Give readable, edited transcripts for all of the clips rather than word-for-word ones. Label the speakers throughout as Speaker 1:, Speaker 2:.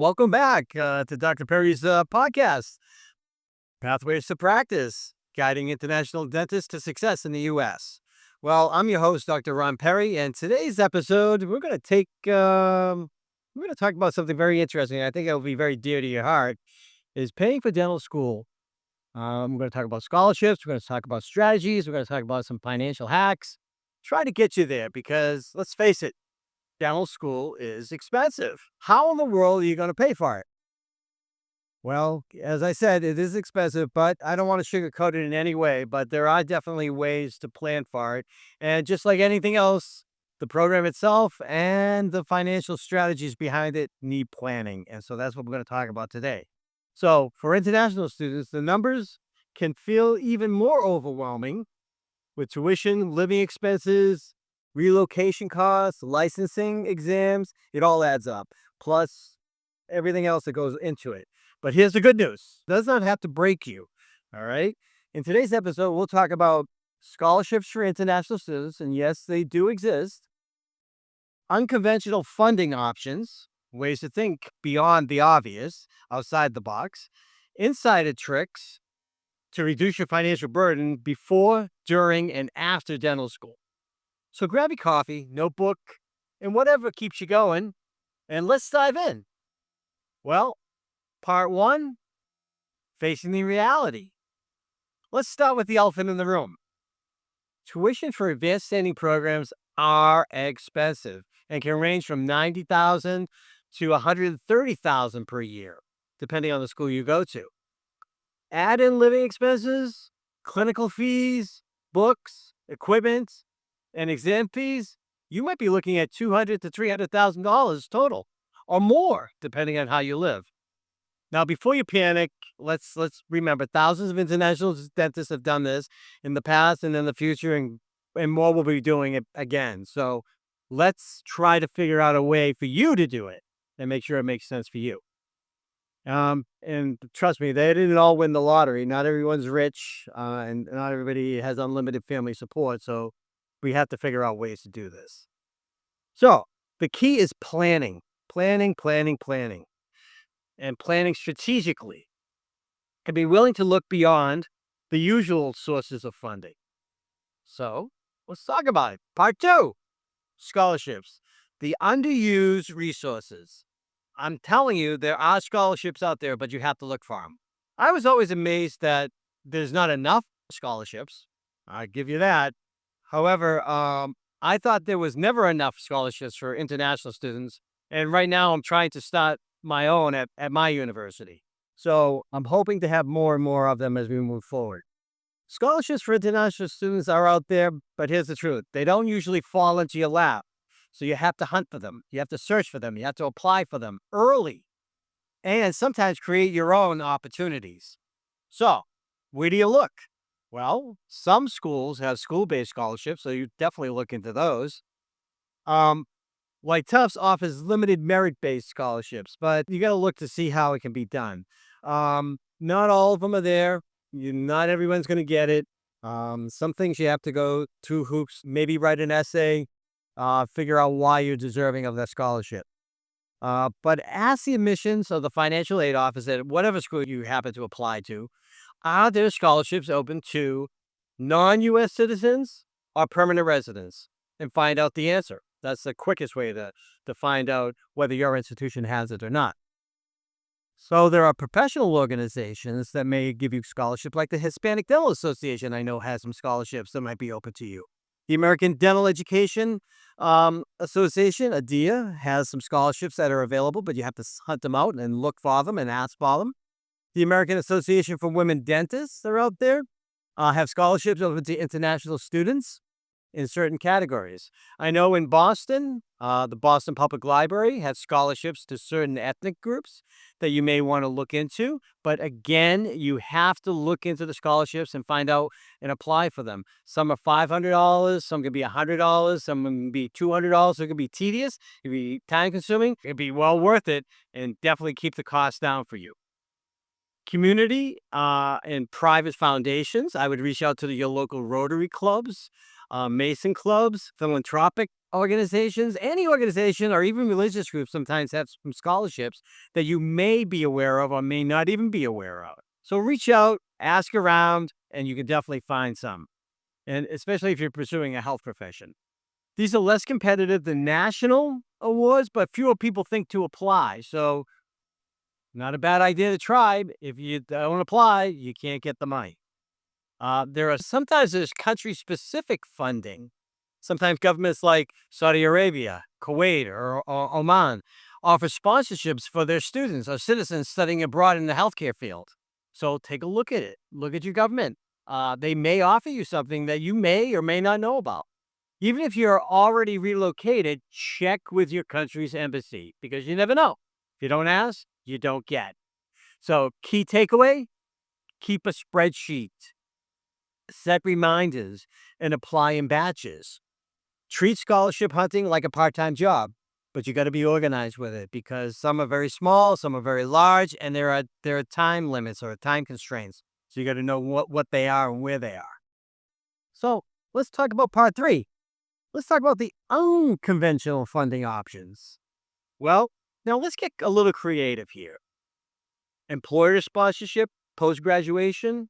Speaker 1: welcome back to Dr. Perry's podcast, Pathways to Practice, Guiding International Dentists to Success in the U.S. Well, I'm your host, Dr. Ron Perry, and today's episode, we're going to talk about something very interesting. I think it'll be very dear to your heart, is paying for dental school. We're going to talk about scholarships. We're going to talk about strategies. We're going to talk about some financial hacks. Try to get you there because let's face it, dental school is expensive. How in the world are you going to pay for it? Well, as I said, it is expensive, but I don't want to sugarcoat it in any way, but there are definitely ways to plan for it. And just like anything else, the program itself and the financial strategies behind it need planning. And so that's what we're going to talk about today. So for international students, the numbers can feel even more overwhelming with tuition, living expenses, relocation costs, licensing exams. It all adds up, plus everything else that goes into it. But here's the good news. It does not have to break you. All right. In today's episode, we'll talk about scholarships for international students. And yes, they do exist. Unconventional funding options, ways to think beyond the obvious, outside the box. Insider tricks to reduce your financial burden before, during, and after dental school. So grab your coffee, notebook, and whatever keeps you going, and let's dive in. Well, part one, facing the reality. Let's start with the elephant in the room. Tuition for advanced standing programs are expensive and can range from $90,000 to $130,000 per year, depending on the school you go to. Add in living expenses, clinical fees, books, equipment, and exam fees, you might be looking at $200,000 to $300,000 total, or more, depending on how you live. Now, before you panic, let's remember thousands of international dentists have done this in the past and in the future, and more will be doing it again. So let's try to figure out a way for you to do it and make sure it makes sense for you. And trust me, they didn't all win the lottery. Not everyone's rich, and not everybody has unlimited family support. So we have to figure out ways to do this. So the key is planning, planning, and planning strategically. And be willing to look beyond the usual sources of funding. So let's talk about it. Part two, scholarships, the underused resources. I'm telling you, there are scholarships out there, but you have to look for them. I was always amazed that there's not enough scholarships. I give you that. However, I thought there was never enough scholarships for international students. And right now I'm trying to start my own at my university. So I'm hoping to have more and more of them as we move forward. Scholarships for international students are out there, but here's the truth. They don't usually fall into your lap. So you have to hunt for them. You have to search for them. You have to apply for them early and sometimes create your own opportunities. So where do you look? Well, some schools have school-based scholarships, so you definitely look into those. Like Tufts offers limited merit-based scholarships, but you got to look to see how it can be done. Not all of them are there. Not everyone's going to get it. Some things you have to go through hoops, maybe write an essay, figure out why you're deserving of that scholarship. But ask the admissions of the financial aid office at whatever school you happen to apply to, are there scholarships open to non-U.S. citizens or permanent residents? And find out the answer. That's the quickest way to find out whether your institution has it or not. So there are professional organizations that may give you scholarships, like the Hispanic Dental Association, I know has some scholarships that might be open to you. The American Dental Education Association, ADEA, has some scholarships that are available, but you have to hunt them out and look for them and ask for them. The American Association for Women Dentists, they're out there, have scholarships open to international students in certain categories. I know in Boston, the Boston Public Library has scholarships to certain ethnic groups that you may want to look into. But again, you have to look into the scholarships and find out and apply for them. Some are $500, some can be $100, some can be $200. So it can be tedious, it can be time consuming, it can be well worth it, and definitely keep the cost down for you. Community and private foundations. I would reach out to your local Rotary clubs, Mason clubs, philanthropic organizations, any organization, or even religious groups sometimes have some scholarships that you may be aware of or may not even be aware of. So reach out, ask around, and you can definitely find some. And especially if you're pursuing a health profession. These are less competitive than national awards, but fewer people think to apply. So, not a bad idea to try. If you don't apply, you can't get the money. There's country specific funding. Sometimes governments like Saudi Arabia, Kuwait, or Oman offer sponsorships for their students or citizens studying abroad in the healthcare field. So take a look at it. Look at your government. They may offer you something that you may or may not know about. Even if you're already relocated, check with your country's embassy because you never know. If you don't ask, you don't get. So, key takeaway, keep a spreadsheet, set reminders, and apply in batches. Treat scholarship hunting like a part time job, but you got to be organized with it because some are very small, some are very large, and there are time limits or time constraints. So, you got to know what they are and where they are. So, let's talk about part three. Let's talk about the unconventional funding options. Well, now let's get a little creative here. Employer sponsorship, post graduation.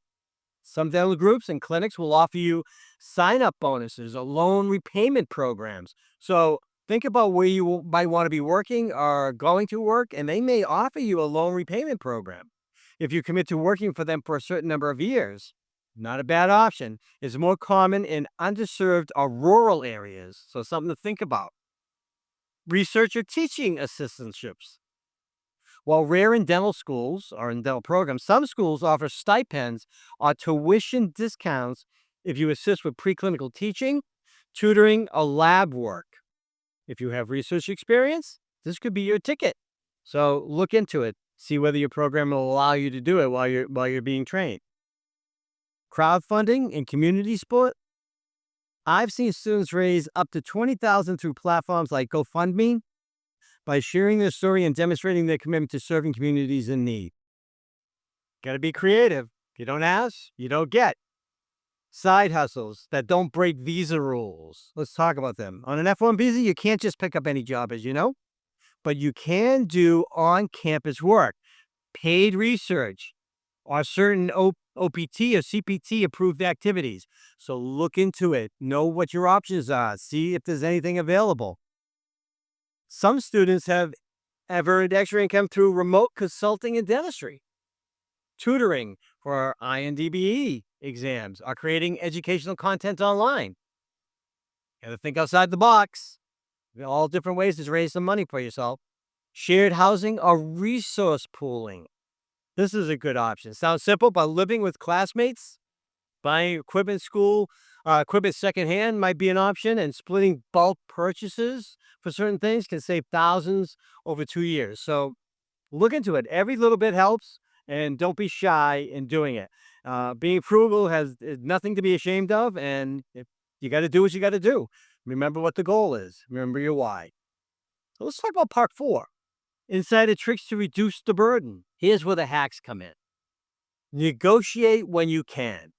Speaker 1: Some dental groups and clinics will offer you sign up bonuses or loan repayment programs. So think about where you might want to be working or going to work, and they may offer you a loan repayment program. If you commit to working for them for a certain number of years, not a bad option. It's more common in underserved or rural areas, so something to think about. Research or teaching assistantships. While rare in dental schools or in dental programs, some schools offer stipends or tuition discounts if you assist with preclinical teaching, tutoring, or lab work. If you have research experience, this could be your ticket. So look into it. See whether your program will allow you to do it while you're being trained. Crowdfunding and community support. I've seen students raise up to $20,000 through platforms like GoFundMe by sharing their story and demonstrating their commitment to serving communities in need. Got to be creative. If you don't ask, you don't get. Side hustles that don't break visa rules. Let's talk about them. On an F1 visa, you can't just pick up any job, as you know, but you can do on campus work, paid research, or certain OPT or CPT approved activities. So look into it. Know what your options are. See if there's anything available. Some students have earned extra income through remote consulting and dentistry, tutoring for INDBE exams, or creating educational content online. Got to think outside the box. All different ways to raise some money for yourself. Shared housing or resource pooling. This is a good option. Sounds simple, but living with classmates, buying equipment secondhand might be an option, and splitting bulk purchases for certain things can save thousands over 2 years. So look into it. Every little bit helps, and don't be shy in doing it. Being frugal is nothing to be ashamed of, and if you got to do what you got to do. Remember what the goal is. Remember your why. So let's talk about part 4. Insider tricks to reduce the burden. Here's where the hacks come in. Negotiate when you can.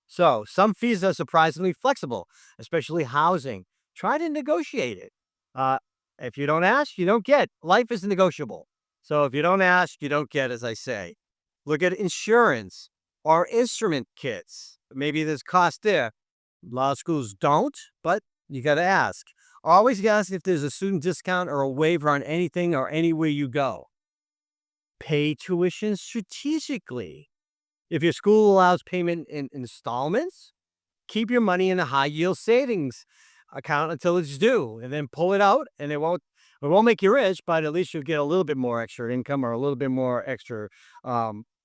Speaker 1: So, some fees are surprisingly flexible, especially housing. Try to negotiate it. Uh, if you don't ask, you don't get. Life is negotiable. So, if you don't ask, you don't get, as I say. Look at insurance or instrument kits. Maybe there's cost there. Law schools don't, but you got to ask. Always ask if there's a student discount or a waiver on anything or anywhere you go. Pay tuition strategically. If your school allows payment in installments, keep your money in a high yield savings account until it's due, and then pull it out. And it won't make you rich, but at least you'll get a little bit more extra income or a little bit more extra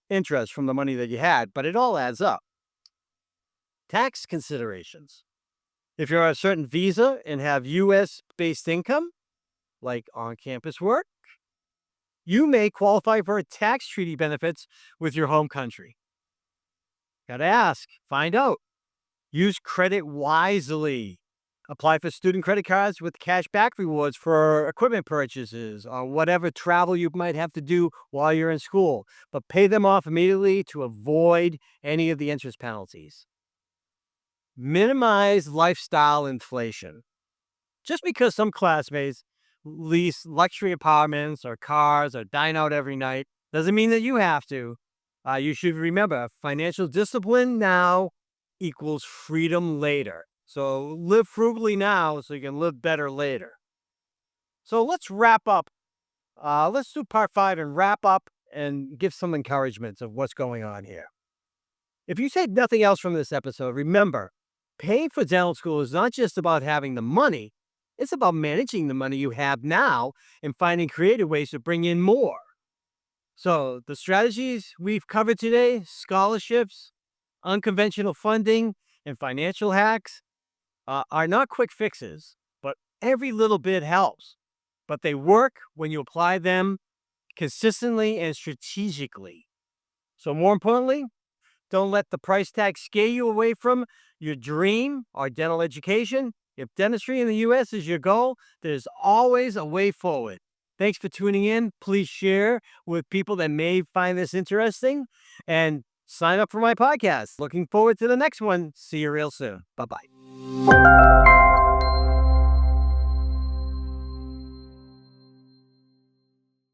Speaker 1: interest from the money that you had. But it all adds up. Tax considerations. If you're on a certain visa and have U.S. based income, like on campus work, you may qualify for tax treaty benefits with your home country. Got to ask, find out. Use credit wisely. Apply for student credit cards with cash back rewards for equipment purchases or whatever travel you might have to do while you're in school, but pay them off immediately to avoid any of the interest penalties. Minimize lifestyle inflation. Just because some classmates lease luxury apartments or cars or dine out every night doesn't mean that you have to. You should remember financial discipline now equals freedom later. So live frugally now so you can live better later. So let's wrap up. Let's do part 5 and wrap up and give some encouragements of what's going on here. If you take nothing else from this episode, remember, paying for dental school is not just about having the money, it's about managing the money you have now and finding creative ways to bring in more. So, the strategies we've covered today, scholarships, unconventional funding, and financial hacks, are not quick fixes, but every little bit helps. But they work when you apply them consistently and strategically. So, more importantly, don't let the price tag scare you away from your dream or dental education. If dentistry in the U.S. is your goal, there's always a way forward. Thanks for tuning in. Please share with people that may find this interesting and sign up for my podcast. Looking forward to the next one. See you real soon. Bye bye.